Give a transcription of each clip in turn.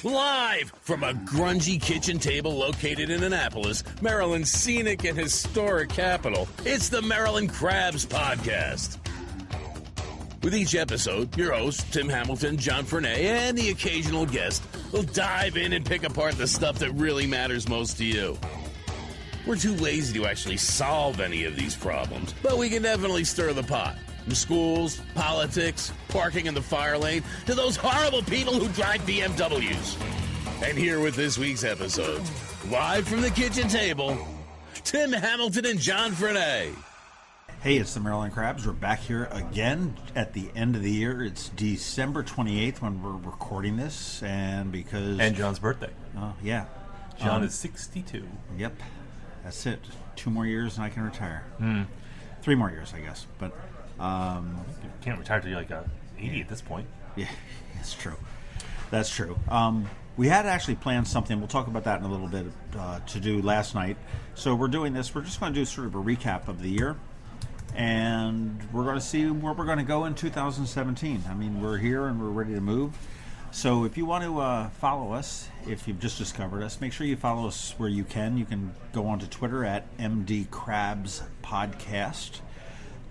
Live from a grungy kitchen table located in Annapolis, Maryland's scenic and historic capital, it's the Maryland Crabs Podcast. With each episode, your hosts, Tim Hamilton, John Fernay, and the occasional guest will dive in and pick apart the stuff that really matters most to you. We're too lazy to actually solve any of these problems, but we can definitely stir the pot. From schools, politics, parking in the fire lane, to those horrible people who drive BMWs. And here with this week's episode, live from the kitchen table, Tim Hamilton and John Fernay. Hey, it's the Maryland Crabs. We're back here again at the end of the year. It's December 28th when we're recording this, and John's birthday. Oh, yeah. John is 62. Yep. That's it. 2 more years and I can retire. 3 more years, I guess. But you can't retire till you're like 80 at this point. Yeah, that's true. That's true. We had actually planned something. We'll talk about that in a little bit to do last night. So we're doing this. We're just going to do sort of a recap of the year. And we're going to see where we're going to go in 2017. I mean, we're here and we're ready to move. So if you want to follow us, if you've just discovered us, make sure you follow us where you can. You can go onto Twitter at MD Crabs Podcast.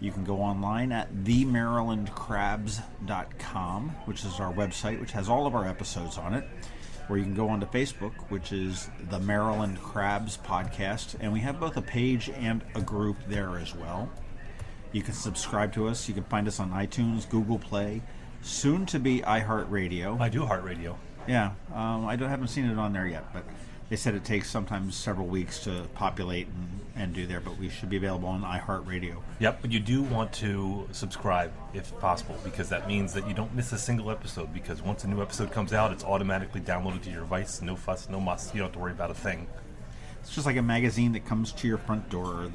You can go online at themarylandcrabs.com, which is our website, which has all of our episodes on it. Or you can go onto Facebook, which is the Maryland Crabs Podcast. And we have both a page and a group there as well. You can subscribe to us. You can find us on iTunes, Google Play, soon to be iHeartRadio. I do HeartRadio. Yeah, I haven't seen it on there yet, but they said it takes sometimes several weeks to populate and do there, but we should be available on iHeartRadio. Yep, but you do want to subscribe if possible, because that means that you don't miss a single episode, because once a new episode comes out, it's automatically downloaded to your device. No fuss, no muss. You don't have to worry about a thing. It's just like a magazine that comes to your front door, or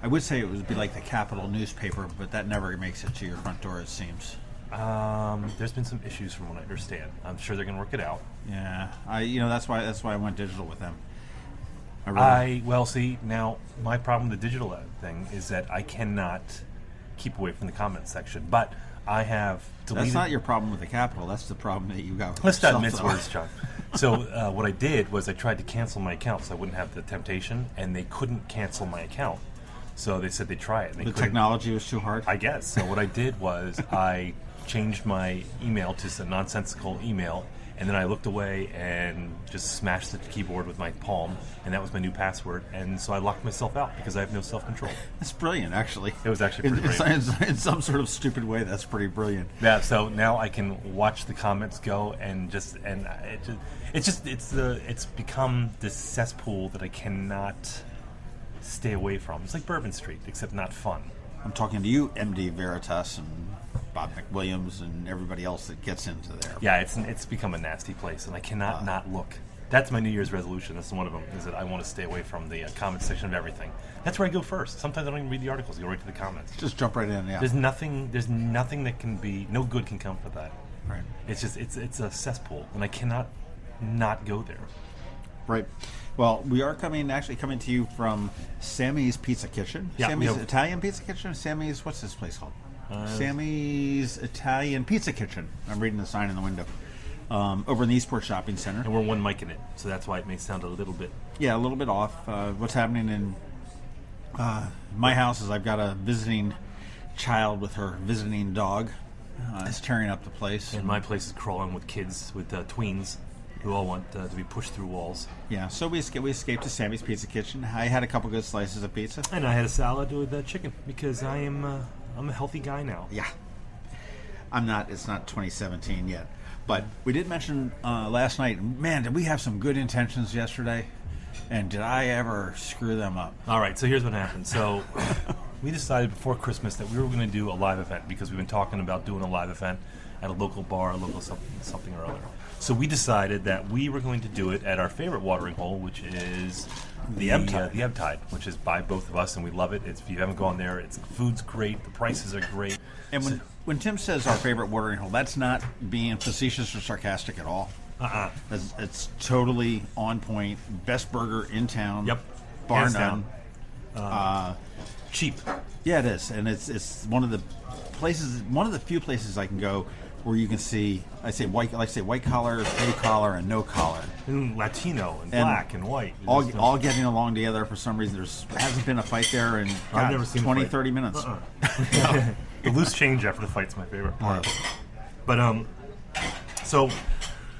I would say it would be like the Capitol newspaper, but that never makes it to your front door, it seems. There's been some issues from what I understand. I'm sure they're going to work it out. Yeah, that's why I went digital with them. See, now my problem with the digital thing is that I cannot keep away from the comment section, but I have deleted. That's not your problem with the Capitol. That's the problem that you got with Let's not yourself, mince words, John. So what I did was I tried to cancel my account so I wouldn't have the temptation, and they couldn't cancel my account. So they said they'd try it. And the technology was too hard? I guess. So what I did was I changed my email to some nonsensical email, and then I looked away and just smashed the keyboard with my palm, and that was my new password. And so I locked myself out because I have no self-control. That's brilliant, actually. It was actually pretty brilliant. In some sort of stupid way, that's pretty brilliant. Yeah, so now I can watch the comments go, and it's become this cesspool that I cannot stay away from. It's like Bourbon Street, except not fun. I'm talking to you, MD Veritas and Bob McWilliams and everybody else that gets into there. Yeah, it's become a nasty place, and I cannot not look. That's my New Year's resolution. That's one of them, is that I want to stay away from the comment section of everything. That's where I go first. Sometimes I don't even read the articles. I go right to the comments. Just jump right in, yeah. There's nothing that can be, no good can come from that. Right. It's just, it's a cesspool, and I cannot not go there. Right. Well, we are coming to you from Sammy's Pizza Kitchen. Yeah, Sammy's Italian Pizza Kitchen? Sammy's, what's this place called? Sammy's Italian Pizza Kitchen. I'm reading the sign in the window. Over in the Eastport Shopping Center. And we're one mic in it, so that's why it may sound a little bit... Yeah, a little bit off. What's happening in my house is I've got a visiting child with her visiting dog. It's tearing up the place. And my place is crawling with kids, with tweens, who all want to be pushed through walls. Yeah, so we escaped to Sammy's Pizza Kitchen. I had a couple good slices of pizza. And I had a salad with chicken, because I'm a healthy guy now. Yeah. I'm not. It's not 2017 yet. But we did mention last night, man, did we have some good intentions yesterday? And did I ever screw them up? All right, so here's what happened. So we decided before Christmas that we were going to do a live event, because we've been talking about doing a live event at a local bar, a local something or other. So we decided that we were going to do it at our favorite watering hole, which is the Ebb Tide, which is by both of us, and we love it. If you haven't gone there, the food's great, the prices are great. And when Tim says our favorite watering hole, that's not being facetious or sarcastic at all. It's totally on point. Best burger in town. Yep. Bar none. Cheap. Yeah, it is, and it's one of the places, one of the few places I can go where you can see, I say white collar, pay collar, and no collar. And Latino, and black, and white. All getting along together for some reason. There hasn't been a fight there in I've never seen 20, 30 minutes. The loose change after the fight's my favorite part. But, so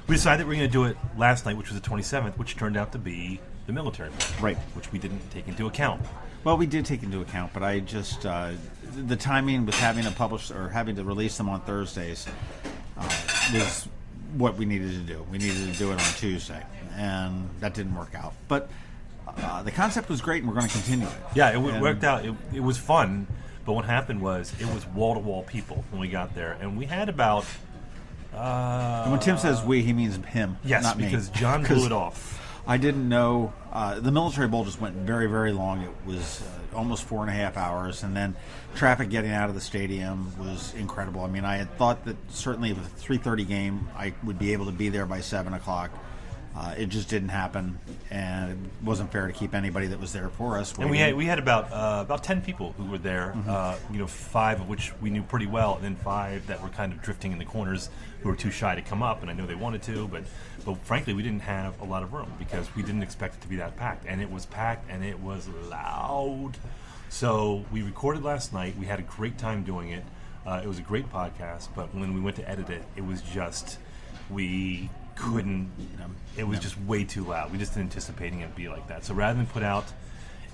we decided that we were going to do it last night, which was the 27th, which turned out to be the military vote. Right. Which we didn't take into account. Well, we did take into account, but I just the timing with having to publish or having to release them on Thursdays was what we needed to do. We needed to do it on Tuesday, and that didn't work out. But the concept was great, and we're going to continue it. Yeah, it worked out. It was fun, but what happened was it was wall-to-wall people when we got there, and we had about... and when Tim says we, he means him, yes, not me. because John blew it off. I didn't know. The military bowl just went very, very long. It was almost 4.5 hours, and then traffic getting out of the stadium was incredible. I mean, I had thought that certainly with a 3:30 game, I would be able to be there by 7 o'clock. It just didn't happen, and it wasn't fair to keep anybody that was there for us waiting. And we had about 10 people who were there. 5 of which we knew pretty well, and then 5 that were kind of drifting in the corners who were too shy to come up. And I know they wanted to, but frankly, we didn't have a lot of room because we didn't expect it to be that packed, and it was packed, and it was loud. So we recorded last night. We had a great time doing it. It was a great podcast, but when we went to edit it, it was just we couldn't. It was just way too loud. We just didn't anticipating it to be like that. So rather than put out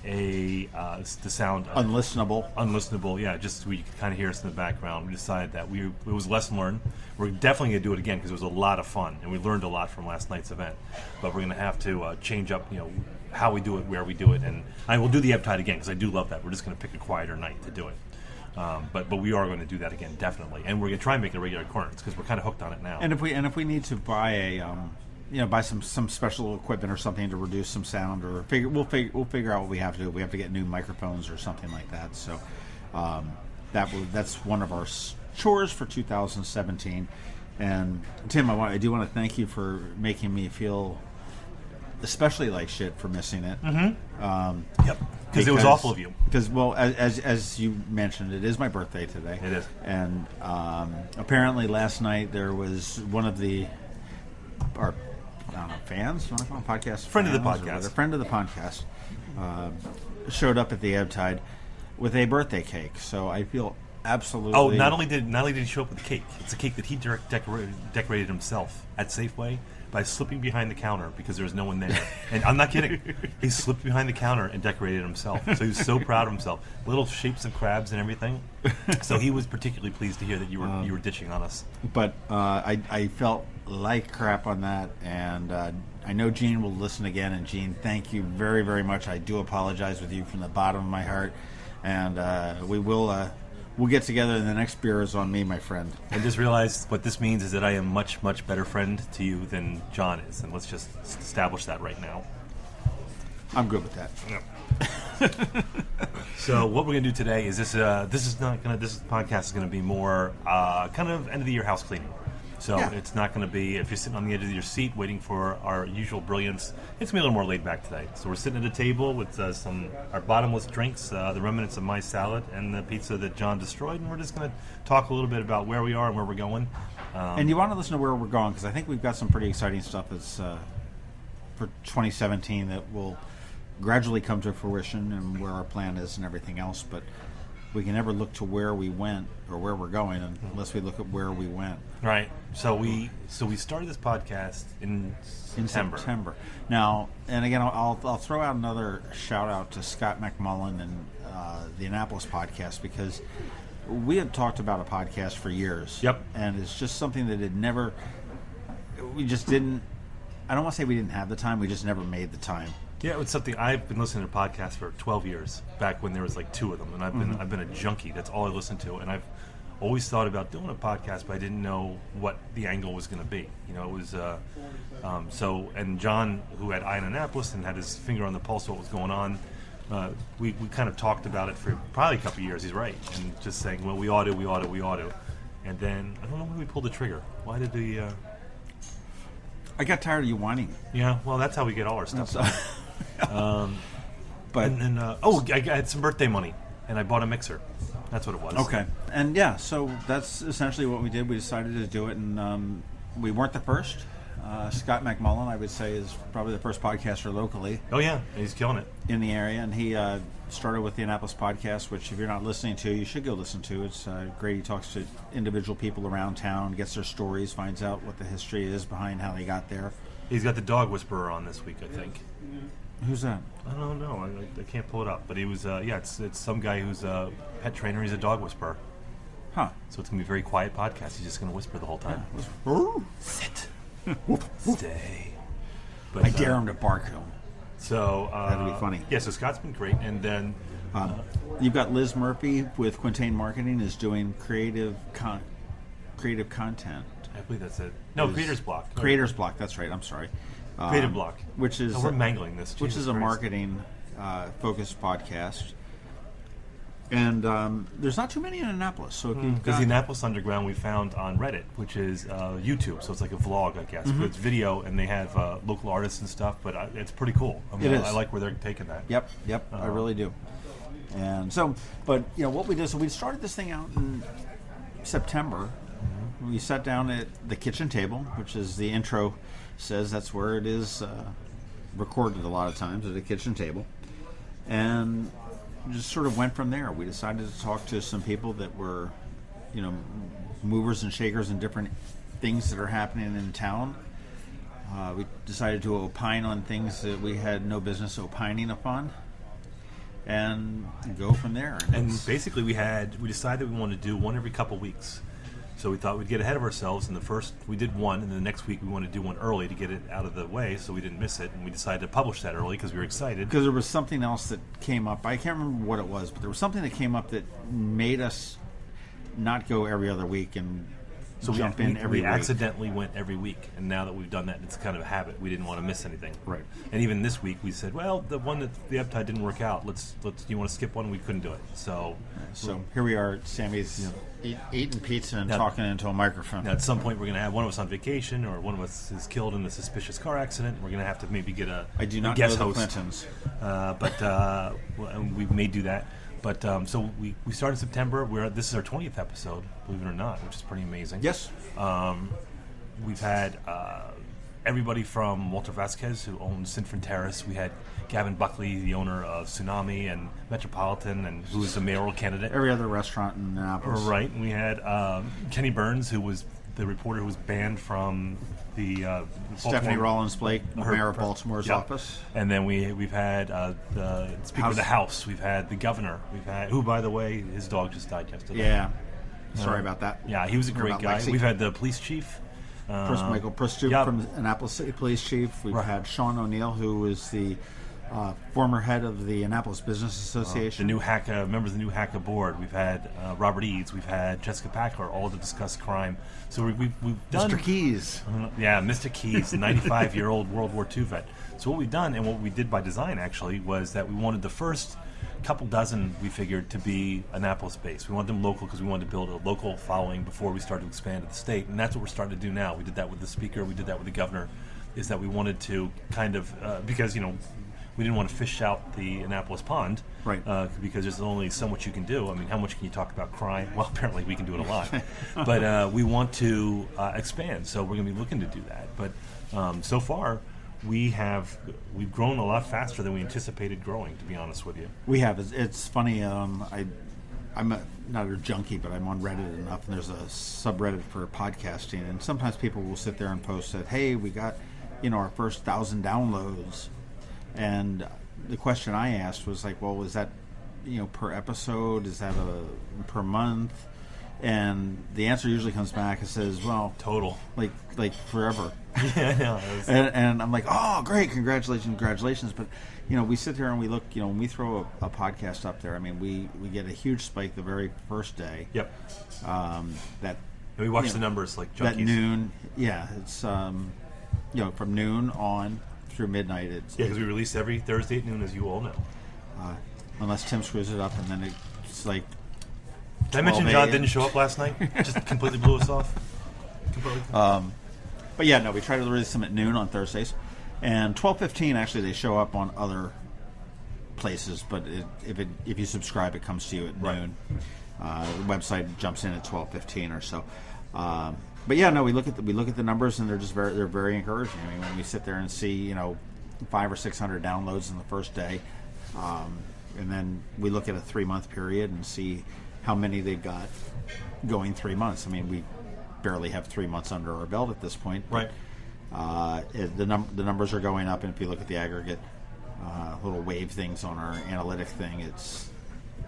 the sound unlistenable, yeah, just so you could kind of hear us in the background, we decided that it was a lesson learned. We're definitely going to do it again because it was a lot of fun, and we learned a lot from last night's event. But we're going to have to change up, how we do it, where we do it, and I will do the Ebb Tide again because I do love that. We're just going to pick a quieter night to do it. But we are going to do that again, definitely, and we're going to try and make it a regular occurrence because we're kind of hooked on it now. And if we need to buy buy some special equipment or something to reduce some sound, or we'll figure out what we have to do. We have to get new microphones or something like that. So that's one of our chores for 2017. And Tim, I do want to thank you for making me feel especially like shit for missing it. Mm-hmm. Yep. Because it was awful of you. Because, well, as you mentioned, it is my birthday today. It is. And apparently last night there was one of our fans, you want to call them podcast? Friend of the podcast. A friend of the podcast showed up at the Ebb Tide with a birthday cake. So I feel absolutely... Oh, not only did he show up with the cake, it's a cake that he decorated himself at Safeway by slipping behind the counter because there was no one there. And I'm not kidding. He slipped behind the counter and decorated it himself. So he was so proud of himself. Little shapes of crabs and everything. So he was particularly pleased to hear that you were ditching on us. But I felt like crap on that, and I know Gene will listen again. And Gene, thank you very, very much. I do apologize with you from the bottom of my heart, and we'll get together, and the next beer is on me, my friend. And just realize what this means is that I am much, much better friend to you than John is, and let's just establish that right now. I'm good with that. Yeah. So what we're going to do today is this podcast is going to be more kind of end of the year house cleaning. So It's not going to be, if you're sitting on the edge of your seat waiting for our usual brilliance, it's going to be a little more laid back today. So we're sitting at a table with our bottomless drinks, the remnants of my salad, and the pizza that John destroyed, and we're just going to talk a little bit about where we are and where we're going. And you want to listen to where we're going, because I think we've got some pretty exciting stuff that's for 2017 that will gradually come to fruition, and where our plan is and everything else, but we can never look to where we went or where we're going unless we look at where we went. Right. So we started this podcast in September. Now, and again, I'll throw out another shout out to Scott McMillan and the Annapolis podcast, because we had talked about a podcast for years. Yep. And it's just something that we just didn't. I don't want to say we didn't have the time. We just never made the time. Yeah, it's something I've been listening to podcasts for 12 years. Back when there was like 2 of them, and I've been a junkie. That's all I listened to, and I've always thought about doing a podcast, but I didn't know what the angle was going to be. It was and John, who had Eye in Annapolis and had his finger on the pulse of what was going on, we kind of talked about it for probably a couple of years. He's right, and just saying, well, we ought to, and then I don't know when we pulled the trigger. Why did we? I got tired of you whining. Yeah, well, that's how we get all our stuff. But I had some birthday money, and I bought a mixer. That's what it was. Okay. And yeah, so that's essentially what we did. We decided to do it, and we weren't the first. Scott McMillan, I would say, is probably the first podcaster locally. Oh, yeah. He's killing it. In the area. And he started with the Annapolis podcast, which if you're not listening to, you should go listen to. It's great. He talks to individual people around town, gets their stories, finds out what the history is behind how they got there. He's got the dog whisperer on this week, I think. Who's that? I don't know. I can't pull it up. But he was, it's some guy who's a pet trainer. He's a dog whisperer. Huh. So it's going to be a very quiet podcast. He's just going to whisper the whole time. Yeah. Sit. Stay. But, I dare him to bark at him. So that'd be funny. Yeah, so Scott's been great. And then you've got Liz Murphy with Quintain Marketing is doing creative content. I believe that's it. No, Creator's Block. Creator's Block, that's right. I'm sorry. Creative Block. Which is we're mangling this. Which is a marketing focused podcast. And there's not too many in Annapolis. So because the Annapolis Underground we found on Reddit, which is YouTube, so it's like a vlog, I guess. But it's video, and they have local artists and stuff. But it's pretty cool. I mean, it is. I like where they're taking that. Yep, I really do. And so, but what we did, so we started this thing out in September. We sat down at the kitchen table, which is the intro says that's where it is recorded a lot of times, at a kitchen table, and just sort of went from there. We decided to talk to some people that were, movers and shakers and different things that are happening in town. We decided to opine on things that we had no business opining upon, and go from there. And basically, we decided we wanted to do one every couple weeks. So we thought we'd get ahead of ourselves, and we did one, and the next week we wanted to do one early to get it out of the way so we didn't miss it, and we decided to publish that early because we were excited. Because there was something else that came up. I can't remember what it was, but there was something that came up that made us not go every other week and jump in every week. We accidentally went every week, and now that we've done that, it's kind of a habit. We didn't want to miss anything. Right. And even this week, we said, well, the one that the uptide didn't work out. You want to skip one? We couldn't do it. So here we are at Sammys, eating pizza and talking into a microphone. Now, at some point, we're going to have one of us on vacation, or one of us is killed in a suspicious car accident. We're going to have to maybe get a I do not guest know the host. Clintons. But we may do that. But so we started in September. This is our 20th episode, believe it or not, which is pretty amazing. Yes. We've had everybody from Walter Vasquez, who owns Sinfron Terrace. We had Gavin Buckley, the owner of Tsunami and Metropolitan, and who was the mayoral candidate. Every other restaurant in Annapolis. Right. And we had Kenny Burns, who was the reporter who was banned from the Stephanie Rollins-Blake, mayor of Baltimore's office. And then we've had the Speaker of the House. We've had the governor. We've had, who, by the way, his dog just died yesterday. Yeah. Sorry about that. Yeah, he was a great guy. We've had the police chief. Michael Pristoop from Annapolis City Police Chief. We've had Sean O'Neill, who is the former head of the Annapolis Business Association. The new HACA, members of the new HACA board. We've had Robert Eads. We've had Jessica Packler, all to discuss crime. So we've done... Mr. Keys. Mr. Keys, the 95-year-old World War II vet. So what we've done, and what we did by design, actually, was that we wanted the first couple dozen, we figured, to be Annapolis-based. We wanted them local because we wanted to build a local following before we started to expand to the state. And that's what we're starting to do now. We did that with the speaker. We did that with the governor, is that we wanted to kind of... because, we didn't want to fish out the Annapolis pond, right? Because there's only so much you can do. I mean, how much can you talk about crime? Well, apparently we can do it a lot, but we want to expand, so we're going to be looking to do that. But so far, we've grown a lot faster than we anticipated growing. To be honest with you, we have. It's funny. I'm not a junkie, but I'm on Reddit enough, and there's a subreddit for podcasting, and sometimes people will sit there and post that, hey, we got our first 1,000 downloads. And the question I asked was like, well, is that, per episode? Is that per month? And the answer usually comes back and says, well, total, like forever. Yeah, I know. And I'm like, oh, great, congratulations. But we sit there and we look. When we throw a podcast up there, I mean, we get a huge spike the very first day. Yep. And we watch the numbers like junkies. That noon, yeah, it's from noon on through midnight. Because we release every Thursday at noon, as you all know. Unless Tim screws it up, and then it's like... Did I mention John didn't show up last night? Just completely blew us off? But yeah, no, we try to release them at noon on Thursdays. And 12:15, actually, they show up on other places, but if you subscribe, it comes to you at noon. The website jumps in at 12:15 or so. But yeah, no, we look at the numbers, and they're very encouraging. I mean, when we sit there and see 500 or 600 downloads in the first day, and then we look at a 3-month period and see how many they've got going 3 months. I mean, we barely have 3 months under our belt at this point. Right. The numbers are going up, and if you look at the aggregate little wave things on our analytic thing, it's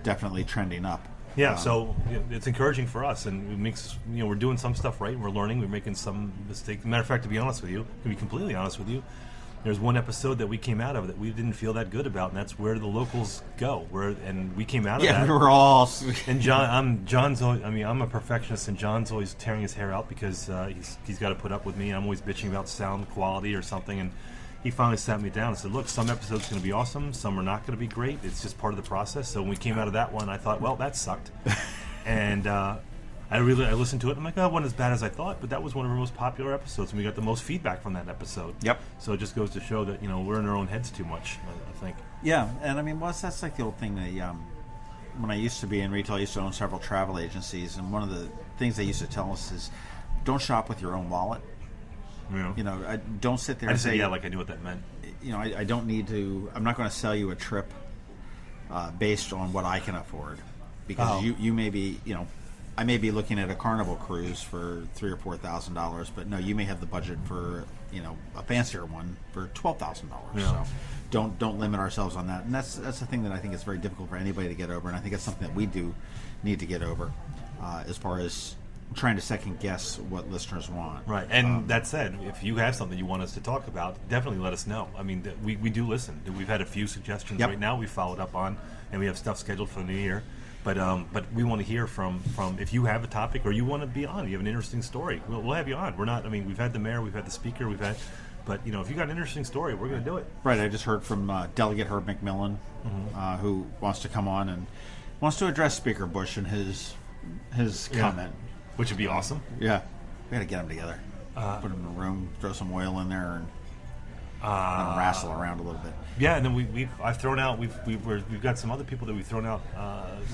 definitely trending up. Yeah, so it's encouraging for us, and it makes we're doing some stuff right, and we're learning, we're making some mistakes. Matter of fact, to be honest with you, to be completely honest with you, there's one episode that we came out of that we didn't feel that good about, and that's Where the Locals Go. And we came out of that. Yeah, we're all. And John's always, I'm a perfectionist, and John's always tearing his hair out because he's got to put up with me. I'm always bitching about sound quality or something, and he finally sat me down and said, look, some episodes are going to be awesome, some are not going to be great. It's just part of the process. So when we came out of that one, I thought, well, that sucked. And I listened to it, and I'm like, oh, it wasn't as bad as I thought, but that was one of our most popular episodes, and we got the most feedback from that episode. Yep. So it just goes to show that, we're in our own heads too much, I think. Yeah, and I mean, that's like the old thing that when I used to be in retail, I used to own several travel agencies, and one of the things they used to tell us is, don't shop with your own wallet. Yeah. Don't sit there I and say, yeah, like I knew what that meant. I don't need to. I'm not going to sell you a trip based on what I can afford, because you may be, I may be looking at a Carnival cruise for $3,000 or $4,000, but no, you may have the budget for a fancier one for $12,000. Yeah. So don't limit ourselves on that, and that's the thing that I think is very difficult for anybody to get over, and I think it's something that we do need to get over as far as trying to second guess what listeners want. Right, and that said, if you have something you want us to talk about, definitely let us know. I mean, we do listen. We've had a few suggestions right now we followed up on, and we have stuff scheduled for the new year. But we want to hear from if you have a topic or you want to be on, you have an interesting story, we'll have you on. We're not. I mean, we've had the mayor, we've had the speaker, but if you got an interesting story, we're going to do it. Right. I just heard from Delegate Herb McMillan, who wants to come on and wants to address Speaker Busch and his comment. Which would be awesome. Yeah, we got to get them together. Put them in a room, throw some oil in there, and wrestle around a little bit. Yeah, and then I've thrown out. We've got some other people that we've thrown out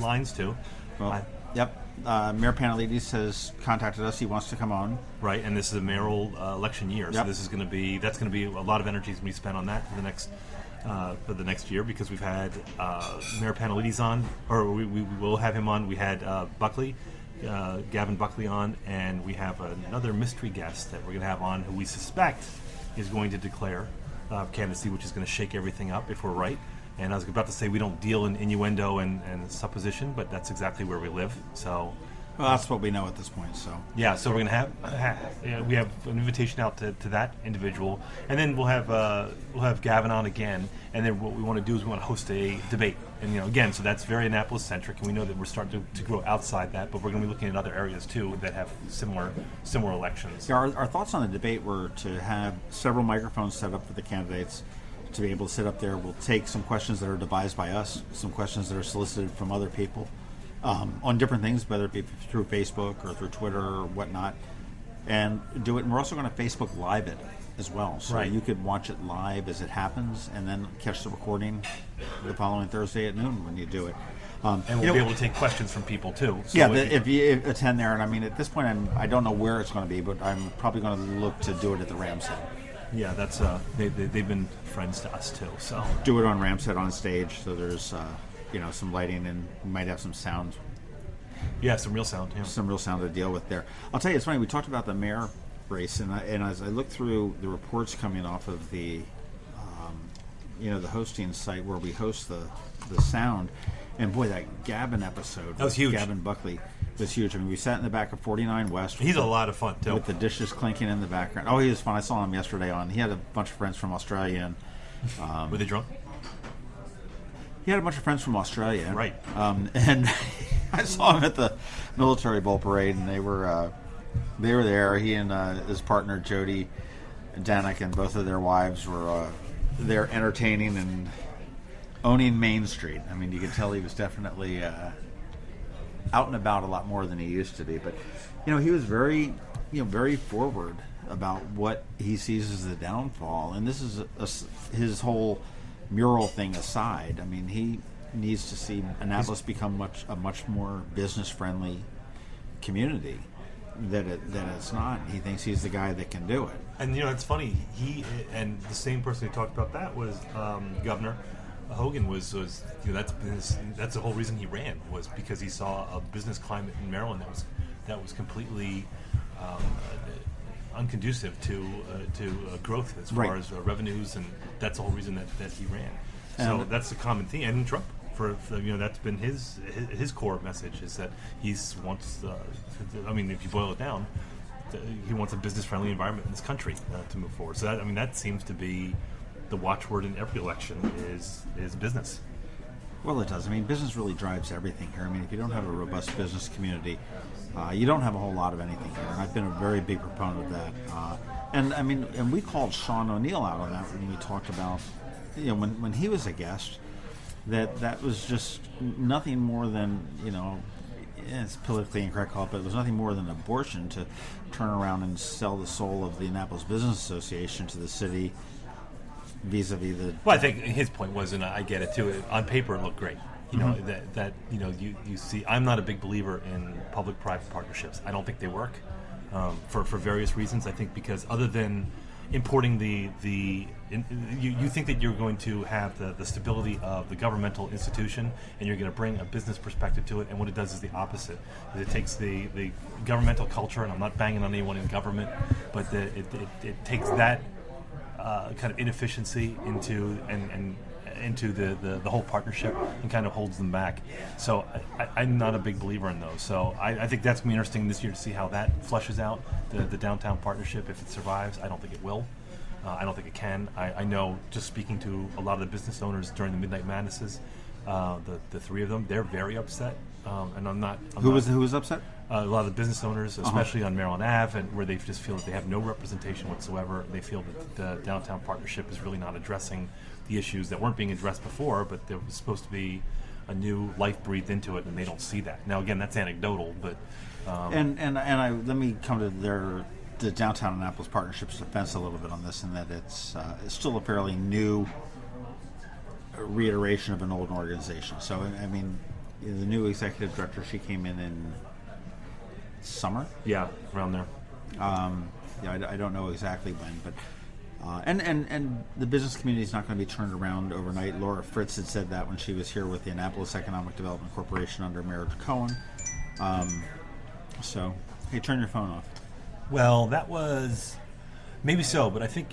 lines to. Well, yep. Mayor Panelides has contacted us. He wants to come on. Right, and this is a mayoral election year, so this is going to be a lot of energy is going to be spent on that for the next year, because we've had Mayor Panelides on, or we will have him on. We had Buckley. Gavin Buckley on, and we have another mystery guest that we're going to have on who we suspect is going to declare candidacy, which is going to shake everything up if we're right. And I was about to say we don't deal in innuendo and supposition, but that's exactly where we live. So, well, that's what we know at this point. So yeah, so we're going to have we have an invitation out to that individual, and then we'll have Gavin on again. And then what we want to do is we want to host a debate. And again, so that's very Annapolis centric, and we know that we're starting to grow outside that, but we're going to be looking at other areas too that have similar elections. Yeah, our thoughts on the debate were to have several microphones set up for the candidates to be able to sit up there. We'll take some questions that are devised by us, some questions that are solicited from other people on different things, whether it be through Facebook or through Twitter or whatnot, and do it. And we're also going to Facebook Live it as well, so you could watch it live as it happens, and then catch the recording the following Thursday at noon when you do it. And we'll be able to take questions from people too. So yeah, if you attend there, and I mean, at this point, I don't know where it's going to be, but I'm probably going to look to do it at the Rams Head. Yeah, that's they've been friends to us too. So do it on Rams Head on stage. So there's some lighting, and we might have some sound. Yeah, some real sound. Yeah. Some real sound to deal with there. I'll tell you, it's funny. We talked about the mayor race, and as I looked through the reports coming off of the the hosting site where we host the sound, and boy, that Gavin episode, that was huge. Gavin Buckley was huge. I mean, we sat in the back of 49 West. He's a lot of fun too, with the dishes clinking in the background. Oh, he was fun. I saw him yesterday on. He had a bunch of friends from Australia, and were they drunk? He had a bunch of friends from Australia, right? And I saw him at the Military Bowl Parade, and they were there. He and his partner Jody Danik and both of their wives were there entertaining and owning Main Street. I mean, you could tell he was definitely out and about a lot more than he used to be. But he was very very forward about what he sees as the downfall. And this is his whole mural thing aside. I mean, needs to see Annapolis become a much more business-friendly community. That it's not. He thinks he's the guy that can do it. And it's funny. He and the same person who talked about that was Governor Hogan. Was that's the whole reason he ran, was because he saw a business climate in Maryland that was completely unconducive to growth as far as revenues, and that's the whole reason that he ran. So that's the common theme. And Trump, for that's been his core message, is that he wants. If you boil it down, he wants a business-friendly environment in this country to move forward. So that seems to be the watchword in every election is business. Well, it does. Business really drives everything here. If you don't have a robust business community, you don't have a whole lot of anything here. And I've been a very big proponent of that. And we called Sean O'Neill out on that when we talked about, when he was a guest, that was just nothing more than, it's politically incorrect call it, but it was nothing more than abortion to turn around and sell the soul of the Annapolis Business Association to the city vis-a-vis the... Well, I think his point was, and I get it too, on paper it looked great. You see, I'm not a big believer in public-private partnerships. I don't think they work for various reasons. I think because other than importing you think that you're going to have the stability of the governmental institution, and you're going to bring a business perspective to it, and what it does is the opposite. It takes the governmental culture, and I'm not banging on anyone in government, but it takes that kind of inefficiency into the whole partnership and kind of holds them back. So I'm not a big believer in those. So I think that's going to be interesting this year to see how that fleshes out, the downtown partnership, if it survives. I don't think it will. I don't think it can. I know, just speaking to a lot of the business owners during the Midnight Madnesses, the three of them, they're very upset. And I'm not... Who was upset? A lot of the business owners, especially on Maryland Ave, and where they just feel that they have no representation whatsoever. They feel that the downtown partnership is really not addressing the issues that weren't being addressed before, but there was supposed to be a new life breathed into it, and they don't see that. Now, again, that's anecdotal, but... let me come to the Downtown Annapolis Partnership's defense a little bit on this, in that it's still a fairly new reiteration of an old organization. So, the new executive director, she came in summer? Yeah, around there. I don't know exactly when, but and the business community is not going to be turned around overnight. Laura Fritz had said that when she was here with the Annapolis Economic Development Corporation under Mayor Cohen. So, hey, turn your phone off. Well, that was maybe so, but I think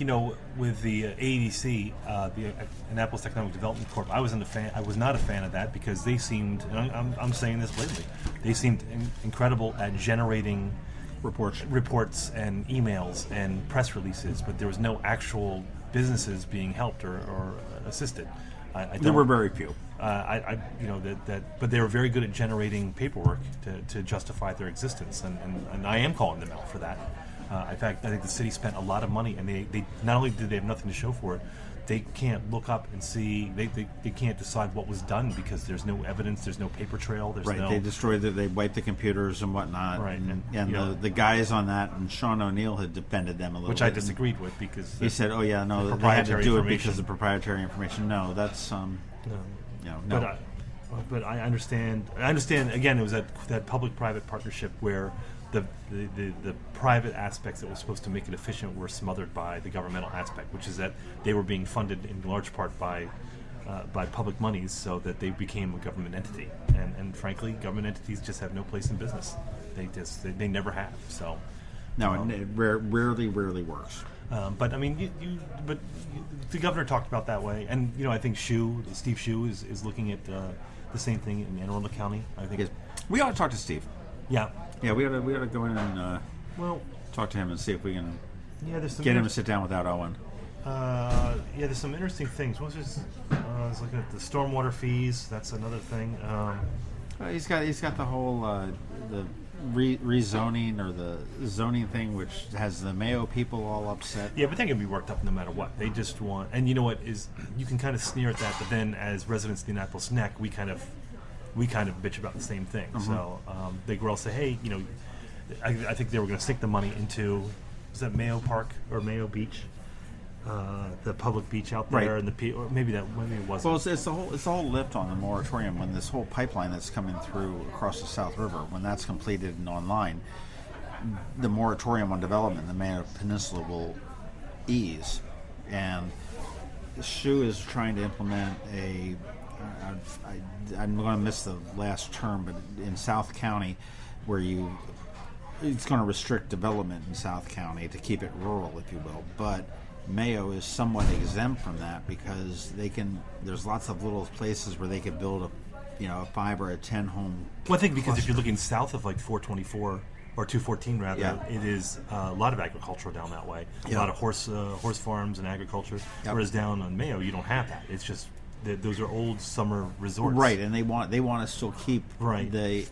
with the AEDC, the Annapolis Economic Development Corp, I was not a fan of that, because they seemed, and I'm saying this blatantly, they seemed incredible at generating reports and emails and press releases, but there was no actual businesses being helped or assisted. There were very few. But they were very good at generating paperwork to justify their existence, and I am calling them out for that. In fact, I think the city spent a lot of money, and they not only did they have nothing to show for it, they can't look up and see. They can't decide what was done because there's no evidence, there's no paper trail. They destroyed it. They wiped the computers and whatnot. Right, and the guys on that, and Sean O'Neill had defended them a little which bit. I disagreed with, because he said, "Oh yeah, no, they had to do it because of proprietary information." No, that's No. But I understand. Again, it was that public-private partnership where the private aspects that were supposed to make it efficient were smothered by the governmental aspect, which is that they were being funded in large part by public monies, so that they became a government entity. And frankly, government entities just have no place in business. They never have. So no, it rarely works. But the governor talked about that way, and I think Steve Shue is looking at the same thing in Anne Arundel County. I think we ought to talk to Steve. Yeah, we ought to go in and talk to him and see if we can get him to sit down without Owen. There's some interesting things. I was looking at the stormwater fees. That's another thing. He's got the whole the rezoning or the zoning thing, which has the Mayo people all upset. Yeah, but they can be worked up no matter what. They just want, and you know what is, you can kind of sneer at that, but then as residents of the Annapolis Neck, we kind of bitch about the same thing. Mm-hmm. So they will say, hey, I think they were going to sink the money into, was that Mayo Park or Mayo Beach? the public beach out there, Right. and or maybe it wasn't. Well, it's the whole lift on the moratorium when this whole pipeline that's coming through across the South River, when that's completed and online, the moratorium on development in the Mayo Peninsula will ease, and SHU is trying to implement I'm going to miss the last term, but in South County, where it's going to restrict development in South County to keep it rural, if you will, but Mayo is somewhat exempt from that because there's lots of little places where they could build a 5 or a 10 home. Well, I think because cluster. if you're looking south of like 424 or 214 rather, Yeah. it is a lot of agriculture down that way. A Yeah. lot of horse farms and agriculture. Yep. Whereas down on Mayo, you don't have that. It's just those are old summer resorts. Right, and they want to still keep Right. the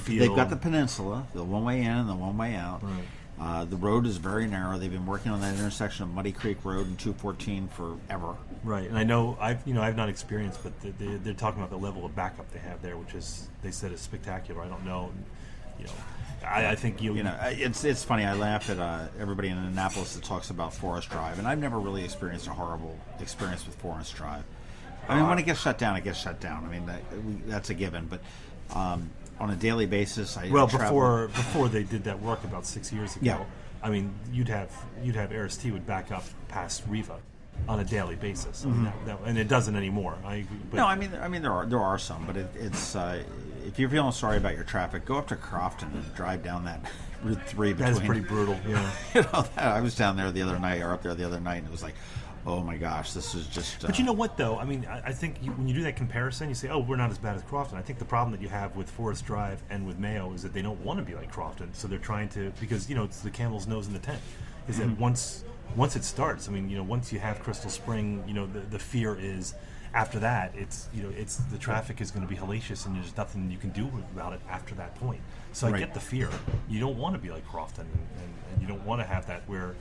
feel. they've got the peninsula, the one way in and the one way out. Right. The road is very narrow. They've been working on that intersection of Muddy Creek Road and 214 forever. Right, and I know I've not experienced, but they're talking about the level of backup they have there, which is they said is spectacular. I don't know, I think it's funny. I laugh at everybody in Annapolis that talks about Forest Drive, and I've never really experienced a horrible experience with Forest Drive. I mean, when it gets shut down, it gets shut down. I mean, that's a given. But on a daily basis, before they did that work about 6 years ago, Yeah. I mean, you'd have Aris-T would back up past Riva on a daily basis, I mean, and it doesn't anymore. I agree, but No, I mean there are some, but it's if you're feeling sorry about your traffic, go up to Crofton and drive down that Route 3. that is pretty brutal. Yeah. I was down there the other night, or up there the other night, and it was like, oh my gosh, this is just. But you know what, though? I mean, I think when you do that comparison, you say, oh, we're not as bad as Crofton. I think the problem that you have with Forest Drive and with Mayo is that they don't want to be like Crofton. So they're trying to, because, it's the camel's nose in the tent, is that once it starts, I mean, once you have Crystal Spring, the fear is after that, it's the traffic is going to be hellacious and there's nothing you can do about it after that point. So I Right. get the fear. You don't want to be like Crofton and you don't want to have that where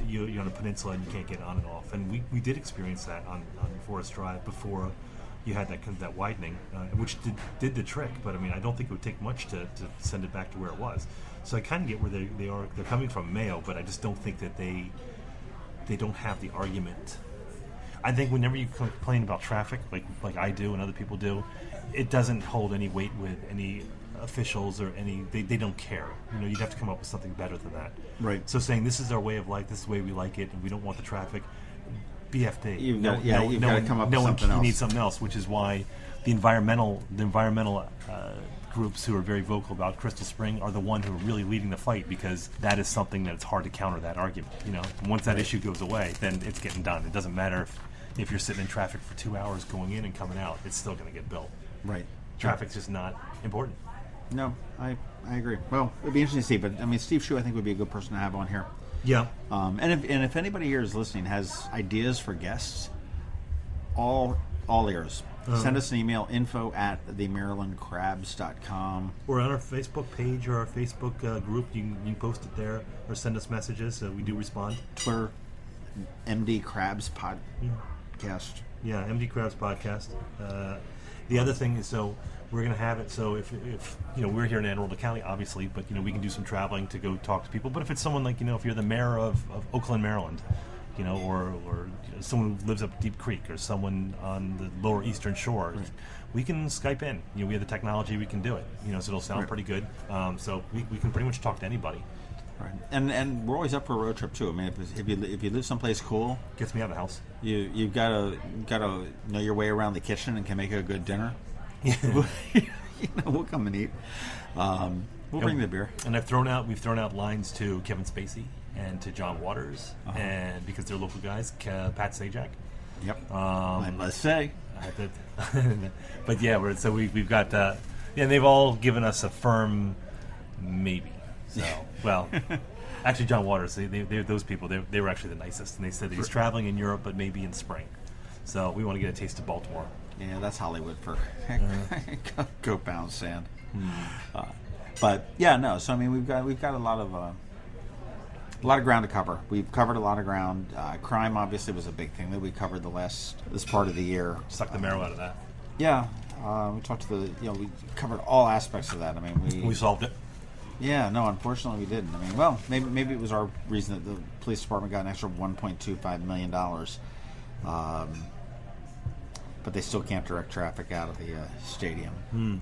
you're on a peninsula and you can't get on and off. And we did experience that on Forest Drive before you had that widening, which did the trick. But I mean, I don't think it would take much to send it back to where it was. So I kind of get where they're coming from Mayo, but I just don't think that they don't have the argument. I think whenever you complain about traffic, like I do and other people do, it doesn't hold any weight with any officials or they don't care. You'd have to come up with something better than that. Right. So saying this is our way of life, this is the way we like it, and we don't want the traffic. BFD. You've got to come up with something else. You need something else, which is why the environmental groups who are very vocal about Crystal Spring are the one who are really leading the fight, because that is something that's hard to counter that argument. Once that issue goes away, then it's getting done. It doesn't matter if you're sitting in traffic for 2 hours going in and coming out, it's still going to get built. Right. Traffic's just not important. No, I agree. Well, it'd be interesting to see, but I mean, Steve Shu, I think, would be a good person to have on here. Yeah. And if anybody here is listening has ideas for guests, all ears. Send us an email, info@themarylandcrabs.com. Or on our Facebook page or our Facebook group, you can post it there or send us messages. We do respond. Twitter, MD Crabs Podcast. Yeah, MD Crabs Podcast. The other thing is, so we're going to have it. So if we're here in Anne Arundel County, obviously, but we can do some traveling to go talk to people. But if it's someone like if you're the mayor of Oakland, Maryland, or someone who lives up Deep Creek, or someone on the Lower Eastern Shore, Right. we can Skype in. We have the technology, we can do it. So it'll sound Right. pretty good. So we can pretty much talk to anybody. Right. And we're always up for a road trip too. I mean, if you live someplace cool, Gets me out of the house. you've got to know your way around the kitchen and can make a good dinner. We'll come and eat. We'll bring the beer. And we've thrown out lines to Kevin Spacey and to John Waters, and because they're local guys, Pat Sajak. Yep. I must say. But yeah, we've got and they've all given us a firm maybe. So well, actually, John Waters, they're those people. They were actually the nicest, and they said that he's traveling in Europe, but maybe in spring. So we want to get a taste of Baltimore. Yeah, that's Hollywood for goat bound sand. But yeah, no. So I mean, we've got a lot of ground to cover. We've covered a lot of ground. Crime obviously was a big thing that we covered this part of the year. Suck the marrow out of that. Yeah, we talked to we covered all aspects of that. I mean, We solved it. Yeah, no, unfortunately we didn't. I mean, well, maybe it was our reason that the police department got an extra $1.25 million. But they still can't direct traffic out of the stadium.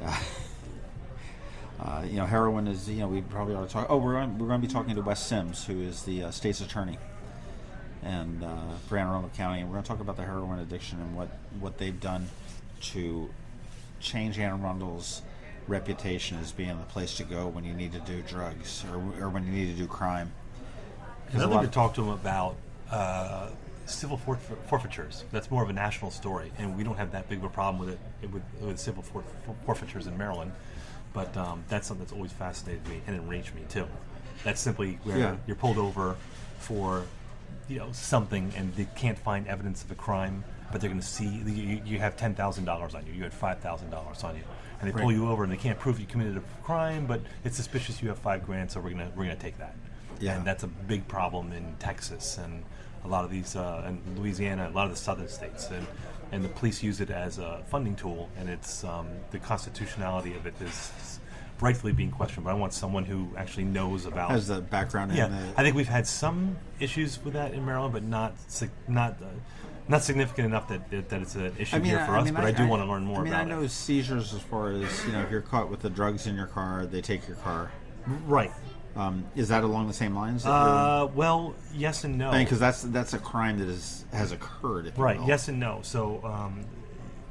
Yeah. Heroin is, we probably ought to talk. Oh, we're going to be talking to Wes Sims, who is the state's attorney and for Anne Arundel County. And we're going to talk about the heroin addiction and what they've done to change Anne Arundel's reputation as being the place to go when you need to do drugs or when you need to do crime. I'd like to talk to him about civil forfeitures. That's more of a national story, and we don't have that big of a problem with it with civil forfeitures in Maryland. But that's something that's always fascinated me and enraged me too. That's simply where you're pulled over for something, and they can't find evidence of a crime, but they're going to see you have $10,000 on you. You had $5,000 on you, and they pull you over, and they can't prove you committed a crime, but it's suspicious you have $5,000, so we're gonna take that. Yeah. And that's a big problem in Texas and a lot of these, and Louisiana, a lot of the southern states, and the police use it as a funding tool, and it's the constitutionality of it is rightfully being questioned. But I want someone who actually knows about has the background. Yeah, I think we've had some issues with that in Maryland, but not significant enough that it's an issue here for us. But I do want to learn more about it. I know seizures, as far as if you're caught with the drugs in your car, they take your car. Right. Is that along the same lines? Well, yes and no. Because that's a crime that has occurred. Right. Yes and no. So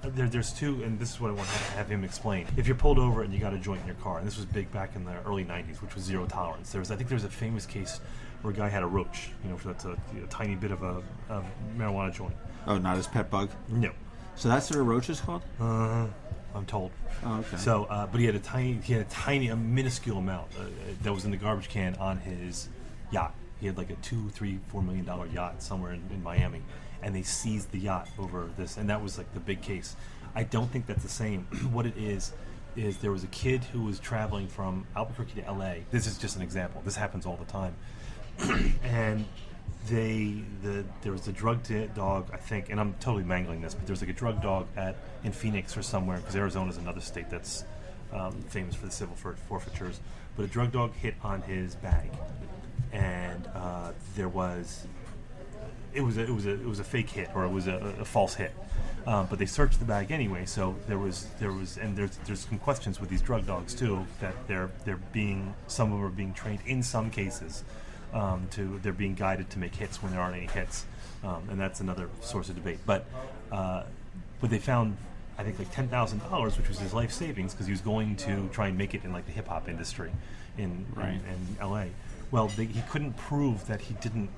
there's two, and this is what I want to have him explain. If you're pulled over and you got a joint in your car, and this was big back in the early '90s, which was zero tolerance. I think there was a famous case where a guy had a roach. That's a tiny bit of a marijuana joint. Oh, not his pet bug? No. So that's what a roach is called? I'm told. Oh, okay. So, but he had a minuscule amount that was in the garbage can on his yacht. He had like a $2-4 million yacht somewhere in Miami, and they seized the yacht over this, and that was like the big case. I don't think that's the same. What it is there was a kid who was traveling from Albuquerque to LA. This is just an example. This happens all the time, and there was a drug dog, I think, and I'm totally mangling this, but there was like a drug dog in Phoenix or somewhere, because Arizona is another state that's famous for the civil forfeitures. But a drug dog hit on his bag, and it was a fake hit, or it was a false hit. But they searched the bag anyway, so there's some questions with these drug dogs too, that some of them are being trained in some cases. They're being guided to make hits when there aren't any hits, and that's another source of debate. But they found, I think, like $10,000, which was his life savings, because he was going to try and make it in like the hip hop industry in LA. Well, he couldn't prove that he didn't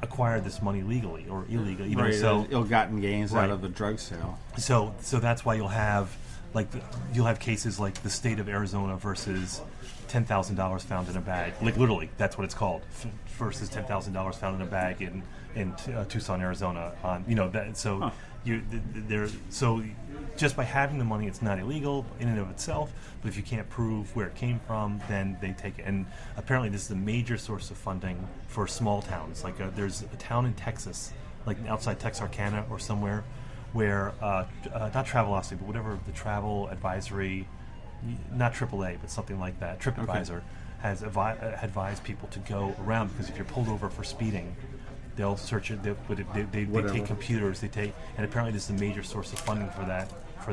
acquire this money legally or illegally. So ill-gotten gains out of a drug sale. So that's why you'll have cases like the state of Arizona versus $10,000 found in a bag. Like literally, that's what it's called. Versus $10,000 found in a bag in Tucson, Arizona. So just by having the money, it's not illegal in and of itself. But if you can't prove where it came from, then they take it. And apparently, this is a major source of funding for small towns. Like there's a town in Texas, like outside Texarkana or somewhere, where not Travelocity, but whatever the travel advisory. Not AAA, but something like that. TripAdvisor has advised people to go around, because if you're pulled over for speeding, they'll search it. They take computers. And apparently this is a major source of funding for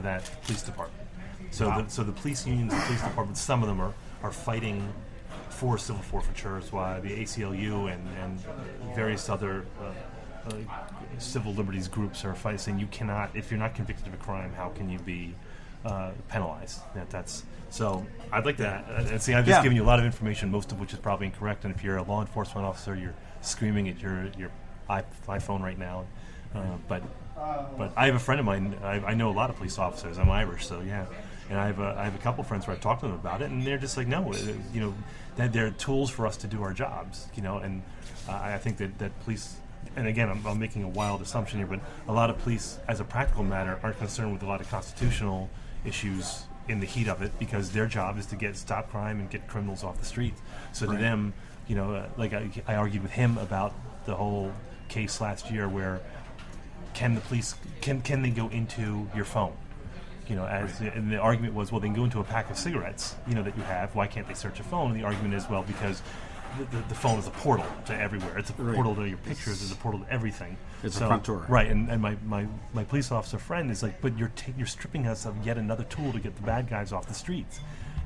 that police department. So the police unions, the police departments, some of them are fighting for civil forfeitures, while the ACLU and various other civil liberties groups are fighting, saying you cannot, if you're not convicted of a crime, how can you be penalized? So I'd like to see. I've just given you a lot of information, most of which is probably incorrect. And if you're a law enforcement officer, you're screaming at your iPhone right now. But I have a friend of mine. I know a lot of police officers. I'm Irish, so yeah. And I have a couple friends where I've talked to them about it, and they're just like, no, that they're tools for us to do our jobs, And I think that police. And again, I'm making a wild assumption here, but a lot of police, as a practical matter, aren't concerned with a lot of constitutional issues in the heat of it, because their job is to stop crime and get criminals off the street. So to them, like I argued with him about the whole case last year, where can the police can they go into your phone? And the argument was, well, they can go into a pack of cigarettes, that you have. Why can't they search a phone? And the argument is, well, because the phone is a portal to everywhere. It's a portal to your pictures. It's a portal to everything. It's a front door. Right, and my police officer friend is like, but you're stripping us of yet another tool to get the bad guys off the streets.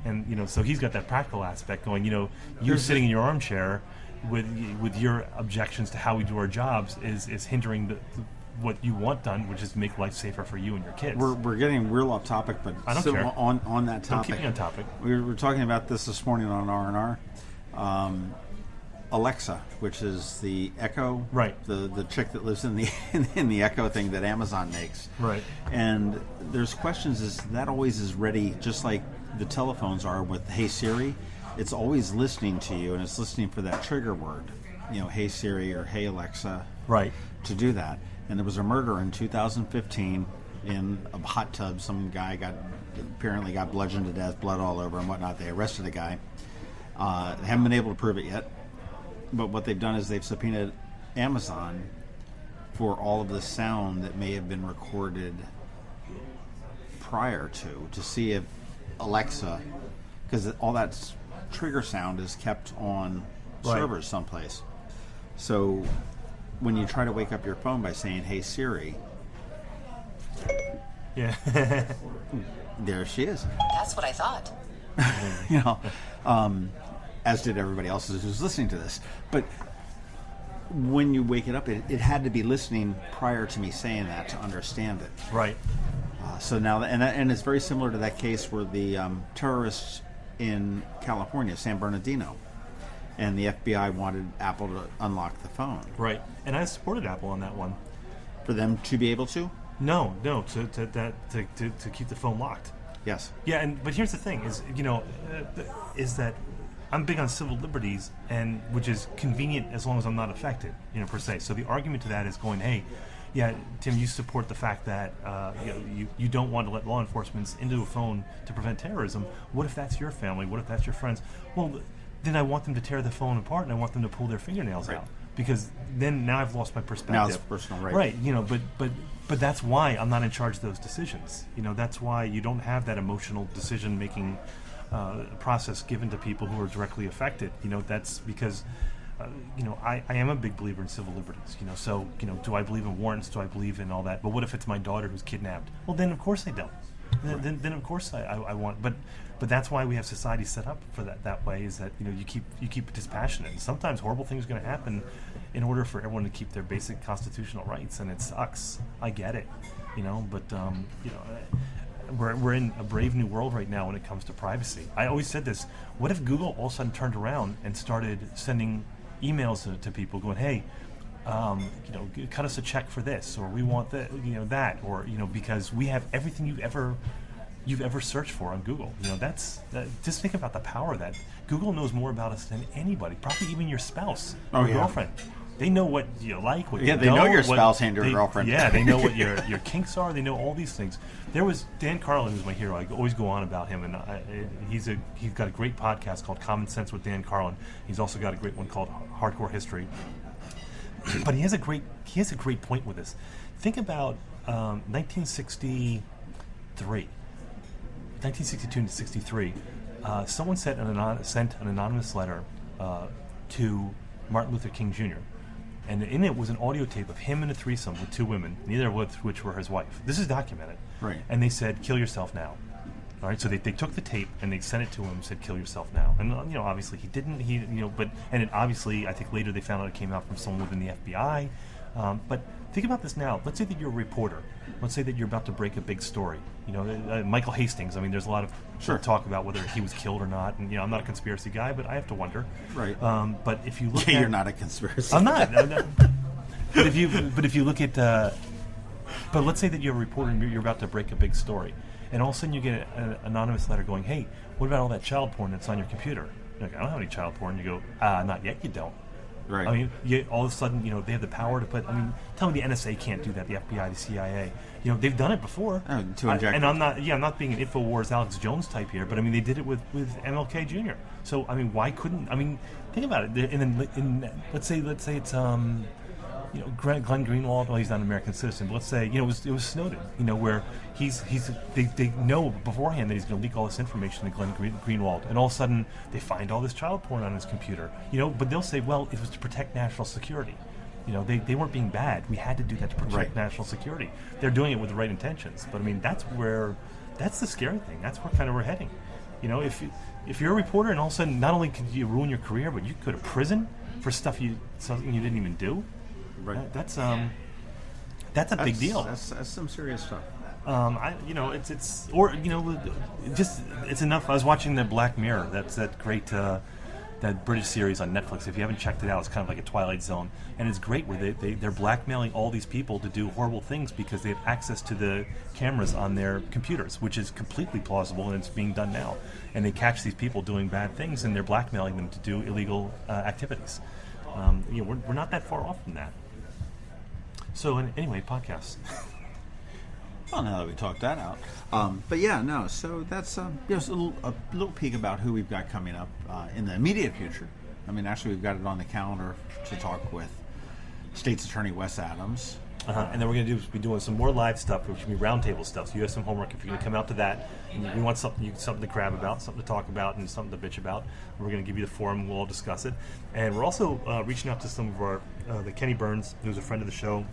And, so he's got that practical aspect going, you're sitting in your armchair with your objections to how we do our jobs is hindering what you want done, which is make life safer for you and your kids. We're getting real off topic, but I don't care. On that topic. Don't keep me on topic. We were talking about this morning on R&R. Alexa, which is the Echo, right? The chick that lives in the Echo thing that Amazon makes, right? And there's questions: is that always is ready, just like the telephones are with Hey Siri? It's always listening to you, and it's listening for that trigger word, Hey Siri or Hey Alexa, right? To do that. And there was a murder in 2015 in a hot tub. Some guy apparently got bludgeoned to death, blood all over and whatnot. They arrested the guy. They haven't been able to prove it yet. But what they've done is they've subpoenaed Amazon for all of the sound that may have been recorded prior to see if Alexa, because all that trigger sound is kept on servers someplace. So when you try to wake up your phone by saying, Hey Siri, yeah, there she is. That's what I thought. As did everybody else who's listening to this. But when you wake it up, it had to be listening prior to me saying that to understand it. Right. So now, and it's very similar to that case where the terrorists in California, San Bernardino, and the FBI wanted Apple to unlock the phone. Right. And I supported Apple on that one. For them to be able to? No, to keep the phone locked. Yes. Yeah, but here's the thing: is that I'm big on civil liberties, and which is convenient as long as I'm not affected, per se. So the argument to that is going, hey, yeah, Tim, you support the fact that you don't want to let law enforcement into a phone to prevent terrorism. What if that's your family? What if that's your friends? Well, then I want them to tear the phone apart, and I want them to pull their fingernails out, because then now I've lost my perspective. Now it's personal, right? Right, but that's why I'm not in charge of those decisions. That's why you don't have that emotional decision-making process given to people who are directly affected. That's because I am a big believer in civil liberties. So do I believe in warrants? Do I believe in all that? But what if it's my daughter who's kidnapped? Well, then of course I don't. Then of course I want. But that's why we have society set up for that way. Is that you keep it dispassionate. And sometimes horrible things are going to happen in order for everyone to keep their basic constitutional rights, and it sucks. I get it. But We're in a brave new world right now when it comes to privacy. I always said this: what if Google all of a sudden turned around and started sending emails to people, going, "Hey, cut us a check for this, or we want that, or because we have everything you've ever searched for on Google." Just think about the power of that. Google knows more about us than anybody, probably even your spouse or girlfriend. They know what you like, what you don't. Yeah, they know your spouse and your girlfriend. Yeah, they know what your kinks are. They know all these things. There was Dan Carlin, who's my hero. I always go on about him, and he's got a great podcast called Common Sense with Dan Carlin. He's also got a great one called Hardcore History. But he has a great point with this. Think about 1962 to 63. Someone sent an anonymous letter to Martin Luther King Jr., and in it was an audio tape of him in a threesome with two women, neither of which were his wife. This is documented. Right. And they said, "Kill yourself now." All right. So they took the tape and they sent it to him and said, "Kill yourself now." And obviously he didn't. Obviously I think later they found out it came out from someone within the FBI. But think about this now. Let's say that you're a reporter. Let's say that you're about to break a big story. Michael Hastings. I mean, there's a lot of talk about whether he was killed or not. And I'm not a conspiracy guy, but I have to wonder. Right. But if you look, you're not a conspiracy. I'm not. But if you look at, but let's say that you're a reporter and you're about to break a big story, and all of a sudden you get an anonymous letter going, "Hey, what about all that child porn that's on your computer?" You're like, "I don't have any child porn." You go, "Not yet. You don't." Right. I mean, all of a sudden, they have the power to put. I mean, tell me the NSA can't do that. The FBI, the CIA, they've done it before. To inject. And I'm not being an InfoWars Alex Jones type here, but I mean, they did it with MLK Jr. So I mean, why couldn't? I mean, think about it. And then let's say it's Glenn Greenwald, well, he's not an American citizen, but let's say, it was Snowden, where they know beforehand that he's going to leak all this information to Glenn Greenwald, and all of a sudden they find all this child porn on his computer, but they'll say, well, it was to protect national security. They weren't being bad. We had to do that to protect national security. They're doing it with the right intentions, but I mean, that's the scary thing. That's where kind of we're heading. If you're a reporter and all of a sudden not only could you ruin your career, but you could go to prison for something you didn't even do. Right. That's a big deal. That's some serious stuff. It's enough. I was watching the Black Mirror. That's that great that British series on Netflix. If you haven't checked it out, it's kind of like a Twilight Zone, and it's great where they're blackmailing all these people to do horrible things because they have access to the cameras on their computers, which is completely plausible, and it's being done now. And they catch these people doing bad things, and they're blackmailing them to do illegal activities. We're not that far off from that. So anyway, podcasts. Well, now that we talked that out, so that's just a little peek about who we've got coming up in the immediate future. I mean, actually, we've got it on the calendar to talk with State's Attorney Wes Adams. And then we're going to be doing some more live stuff, which will be roundtable stuff. So you have some homework if you're going to come out to that. And we want something to crab about, something to talk about, and something to bitch about. We're going to give you the forum. We'll all discuss it. And we're also reaching out to some of our, the Kenny Burns, who's a friend of the show,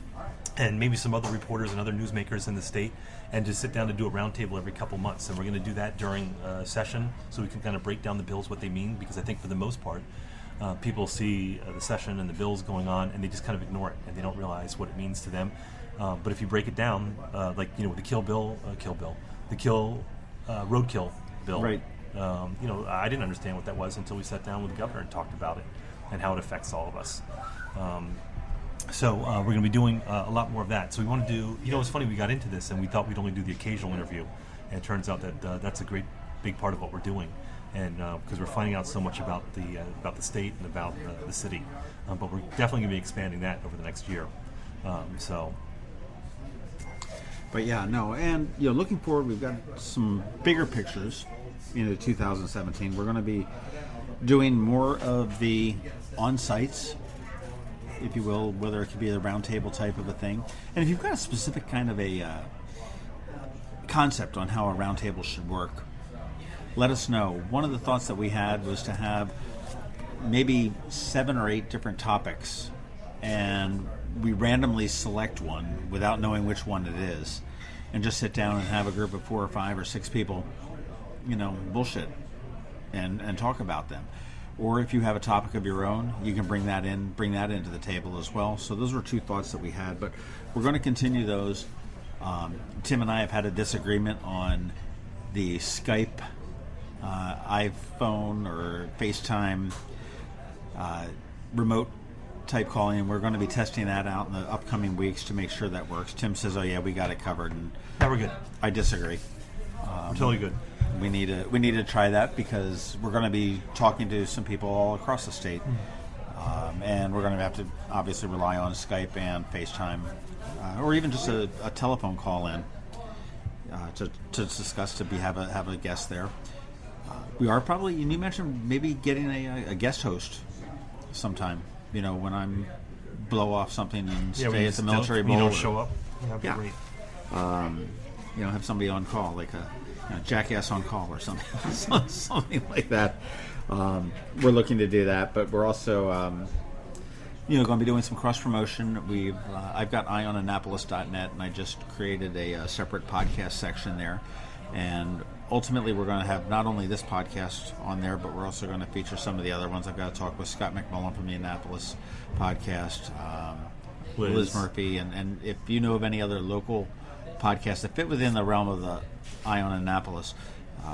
and maybe some other reporters and other newsmakers in the state, and just sit down to do a roundtable every couple months. And we're going to do that during session, so we can kind of break down the bills, what they mean, because I think for the most part, people see the session and the bills going on, and they just kind of ignore it, and they don't realize what it means to them. But if you break it down, with the roadkill bill, right? I didn't understand what that was until we sat down with the governor and talked about it and how it affects all of us. So we're going to be doing a lot more of that. So we want to do, it's funny, we got into this and we thought we'd only do the occasional interview, and it turns out that that's a great big part of what we're doing, and because we're finding out so much about the state and about the city, but we're definitely going to be expanding that over the next year. And looking forward, we've got some bigger pictures into 2017. We're going to be doing more of the on-sites, if you will, whether it could be a roundtable type of a thing. And if you've got a specific kind of a concept on how a roundtable should work, let us know. One of the thoughts that we had was to have maybe 7 or 8 different topics, and we randomly select one without knowing which one it is, and just sit down and have a group of 4 or 5 or 6 people, bullshit and talk about them. Or if you have a topic of your own, you can bring that into the table as well. So those were 2 thoughts that we had, but we're going to continue those. Tim and I have had a disagreement on the Skype, iPhone, or FaceTime remote type calling, and we're going to be testing that out in the upcoming weeks to make sure that works. Tim says, "Oh yeah, we got it covered," and we're good. I disagree. We're totally good. We need to try that because we're going to be talking to some people all across the state, and we're going to have to obviously rely on Skype and FaceTime, or even just a telephone call in to discuss, have a guest there. We are probably, and you mentioned maybe getting a guest host sometime. When I'm blow off something and stay at the military bowl. You don't show up. That'd be great. Have somebody on call, like a jackass on call or something, something like that. We're looking to do that, but we're also, going to be doing some cross promotion. I've got our&nbsp.net, and I just created a separate podcast section there, and ultimately we're going to have not only this podcast on there, but we're also going to feature some of the other ones. I've got to talk with Scott McMillan from the Annapolis podcast, Liz Murphy, and if you know of any other local podcasts that fit within the realm of the Ion Annapolis,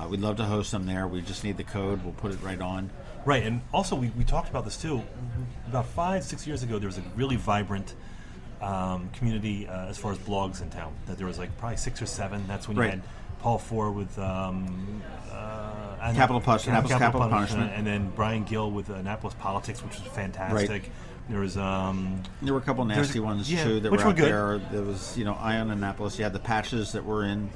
we'd love to host them there. We just need the code. We'll put it right on. Right, and also we talked about this too. About 5-6 years ago, there was a really vibrant community as far as blogs in town. That there was probably 6 or 7. That's when you had Paul Four with Capital Punishment, and then Brian Gill with Annapolis Politics, which was fantastic. There was there were a couple nasty ones too that which were out good. there. There was Ion Annapolis. You had the patches that were in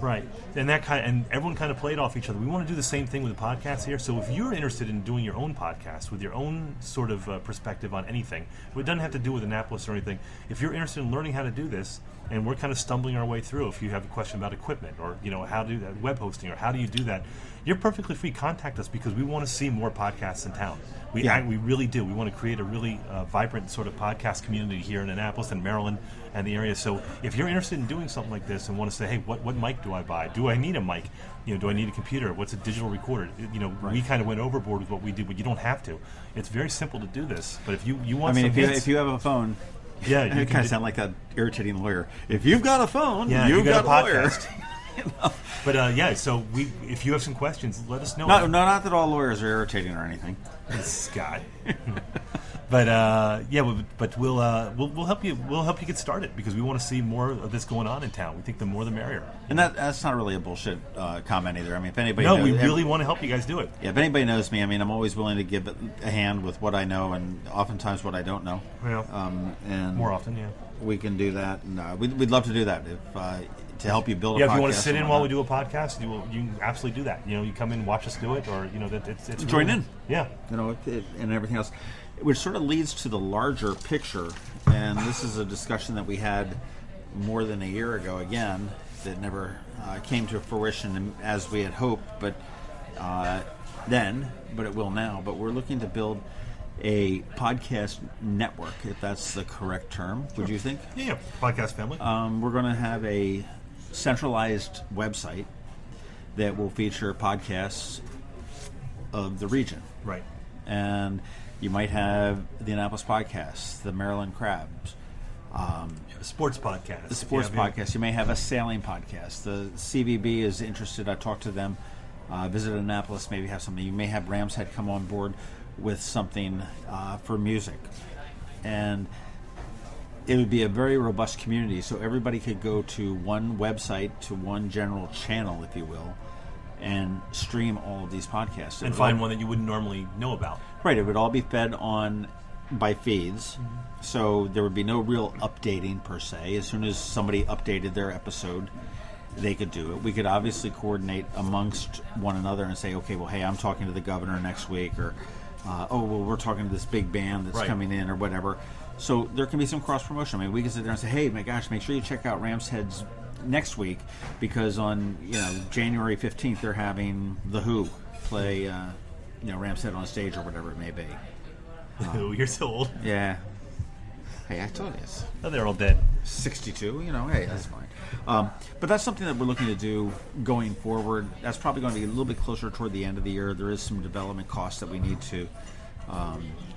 and and everyone kind of played off each other. We want to do the same thing with the podcast here. So if you're interested in doing your own podcast with your own sort of perspective on anything, it doesn't have to do with Annapolis or anything. If you're interested in learning how to do this, and we're kind of stumbling our way through, if you have a question about equipment or how to do that web hosting or how do you do that, you're perfectly free. Contact us because we want to see more podcasts in town. We really do. We want to create a really vibrant sort of podcast community here in Annapolis and Maryland and the area. So if you're interested in doing something like this and want to say, hey, what mic do I buy? Do I need a mic? Do I need a computer? What's a digital recorder? We kind of went overboard with what we did, but you don't have to. It's very simple to do this. But if you want, if you have a phone. Yeah, you kind of sound like that irritating lawyer. If you've got a phone, you've got a podcast. But so if you have some questions, let us know. No, not that all lawyers are irritating or anything. This guy. But we'll help you. We'll help you get started because we want to see more of this going on in town. We think the more the merrier. And that's not really a bullshit comment either. I mean, if anybody we really want to help you guys do it. Yeah, if anybody knows me, I'm always willing to give it a hand with what I know and oftentimes what I don't know. Yeah. And more often, yeah. We can do that, and we'd love to do that to help you build a podcast. Yeah, if you want to sit in while we do a podcast, you can absolutely do that. You come in and watch us do it, or it's join in. Yeah, and everything else, which sort of leads to the larger picture. And this is a discussion that we had more than a year ago. Again, that never came to fruition as we had hoped, but it will now. But we're looking to build a podcast network, if that's the correct term. Would you think? Yeah, podcast family. We're going to have a centralized website that will feature podcasts of the region. Right. And you might have the Annapolis podcast, the Maryland Crabs. The sports podcast. The sports podcast. You may have a sailing podcast. The CVB is interested. I talked to them. Visit Annapolis, maybe have something. You may have Rams Head come on board with something for music. And it would be a very robust community, so everybody could go to one website, to one general channel, if you will, and stream all of these podcasts. And find one that you wouldn't normally know about. Right, it would all be fed on by feeds, so there would be no real updating per se. As soon as somebody updated their episode, they could do it. We could obviously coordinate amongst one another and say, okay, well, hey, I'm talking to the governor next week, or we're talking to this big band that's coming in, or whatever. So there can be some cross promotion. I mean, we can sit there and say, hey, my gosh, make sure you check out Rams Heads next week, because on January 15th they're having The Who play Rams Head on stage, or whatever it may be. You're so old. Yeah. Hey, I told you. Oh, they're all dead. 62, hey, that's fine. But that's something that we're looking to do going forward. That's probably going to be a little bit closer toward the end of the year. There is some development costs that we need to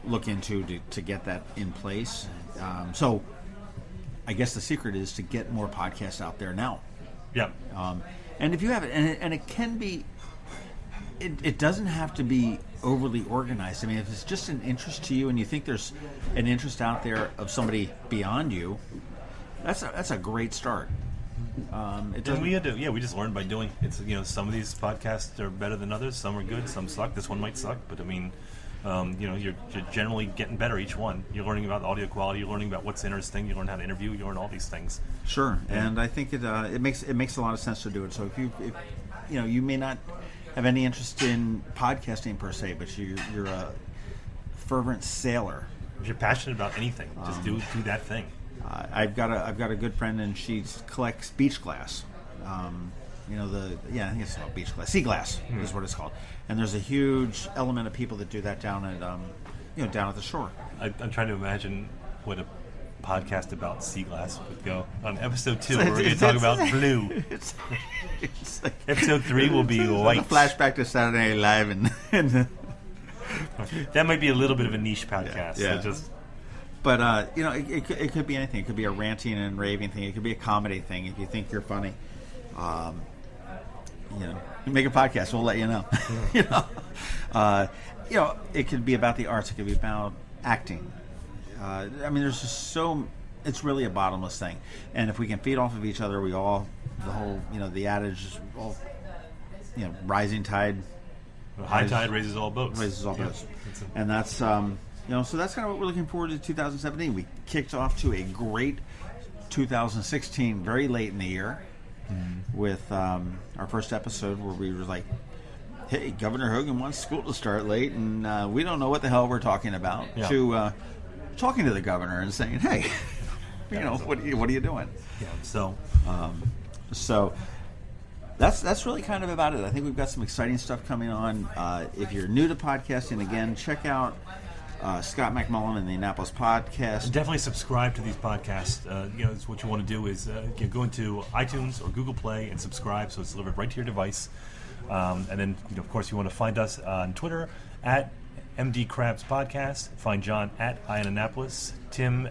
look into to get that in place. So I guess the secret is to get more podcasts out there now. Yeah. And if you have it, and it can be, it doesn't have to be overly organized. I mean, if it's just an interest to you and you think there's an interest out there of somebody beyond you, that's a great start. And we just learned by doing. It's some of these podcasts are better than others. Some are good. Some suck. This one might suck, but I mean, you're generally getting better each one. You're learning about audio quality. You're learning about what's interesting. You learn how to interview. You learn all these things. Sure, and I think it makes a lot of sense to do it. So if you may not have any interest in podcasting per se, but you're a fervent sailor. If you're passionate about anything, just do that thing. I've got a good friend, and she collects beach glass. I think it's called beach glass. Sea glass is what it's called. And there's a huge element of people that do that down at the shore. I'm trying to imagine what a podcast about sea glass would go. On episode 2, we're going to talk about blue. It's like, episode 3 will be white. A flashback to Saturday Night Live, and that might be a little bit of a niche podcast. Yeah. But it could be anything. It could be a ranting and raving thing. It could be a comedy thing. If you think you're funny, make a podcast. We'll let you know. It could be about the arts. It could be about acting. There's just it's really a bottomless thing. And if we can feed off of each other, the adage is all, rising tide. High tide raises all boats. And that's, So that's kind of what we're looking forward to 2017. We kicked off to a great 2016 very late in the year with our first episode where we were like, hey, Governor Hogan wants school to start late, and we don't know what the hell we're talking about, to talking to the governor and saying, hey, what are you doing? Yeah, so that's really kind of about it. I think we've got some exciting stuff coming on. If you're new to podcasting, again, check out Scott McMillan and the Annapolis podcast. And definitely subscribe to these podcasts. It's what you want to do is go into iTunes or Google Play and subscribe, so it's delivered right to your device. And then, of course, you want to find us on Twitter at MD Krabs Podcast. Find John at Annapolis, Tim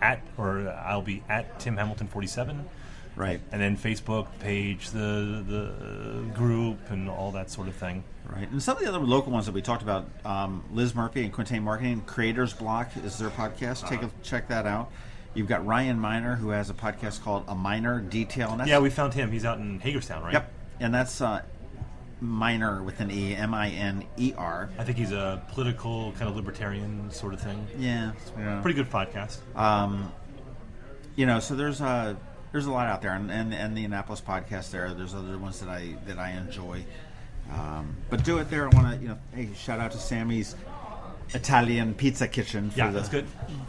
I'll be at Tim Hamilton 47. Right. And then Facebook page, the group, and all that sort of thing. Right. And some of the other local ones that we talked about, Liz Murphy and Quintain Marketing, Creators Block is their podcast. Check that out. You've got Ryan Miner, who has a podcast called A Minor Detail. Yeah, we found him. He's out in Hagerstown, right? Yep. And that's Miner with an E, M-I-N-E-R. I think he's a political, kind of libertarian sort of thing. Yeah. Pretty good podcast. So there's a lot out there, and the Annapolis podcast there. There's other ones that I enjoy. But do it there. I want to, hey, shout out to Sammy's Italian Pizza Kitchen for that's good.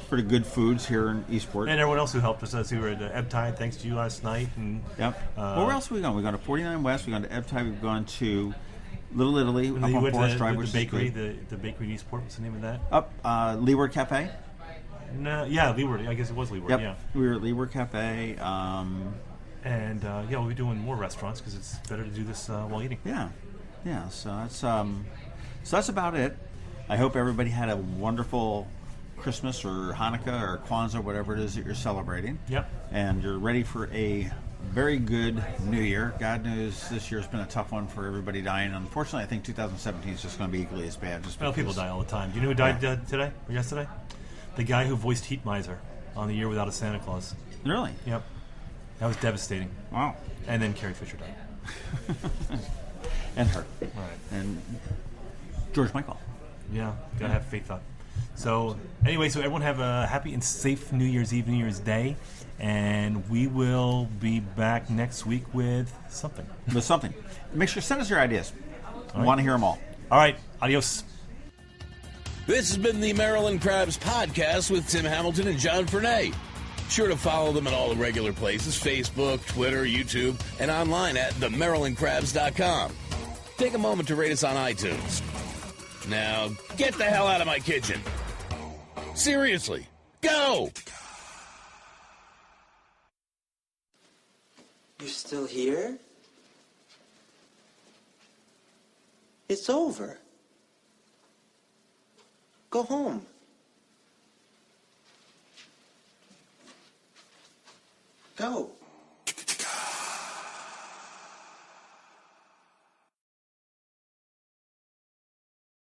For the good foods here in Eastport. And everyone else who helped us. We were at Ebtide, thanks to you last night. And, yep. Where else have we gone? We've gone to 49 West, we've gone to Ebtide, we've gone to Little Italy, up on Forest Drive, which the bakery, is good. The bakery in Eastport, what's the name of that? Up Leeward Cafe. No, Leeward. I guess it was Leeward, yep. Yeah. We were at Leeward Cafe. We'll be doing more restaurants because it's better to do this while eating. Yeah. So that's about it. I hope everybody had a wonderful Christmas or Hanukkah or Kwanzaa, whatever it is that you're celebrating. Yep. And you're ready for a very good New Year. God knows this year's been a tough one for everybody dying. Unfortunately, I think 2017 is just going to be equally as bad. People die all the time. Do you know who died today or yesterday? The guy who voiced Heat Miser on The Year Without a Santa Claus. Really? Yep. That was devastating. Wow. And then Carrie Fisher died. And her. All right. And George Michael. Yeah, gotta have faith on. So anyway, everyone have a happy and safe New Year's Eve, New Year's Day, and we will be back next week with something. Make sure to send us your ideas. We want to hear them all. All right, adios. This has been the Maryland Krabs Podcast with Tim Hamilton and John Fernay. Sure to follow them at all the regular places, Facebook, Twitter, YouTube, and online at themarylandkrabs.com. Take a moment to rate us on iTunes. Now, get the hell out of my kitchen. Seriously, go! You're still here? It's over. Go home. Go.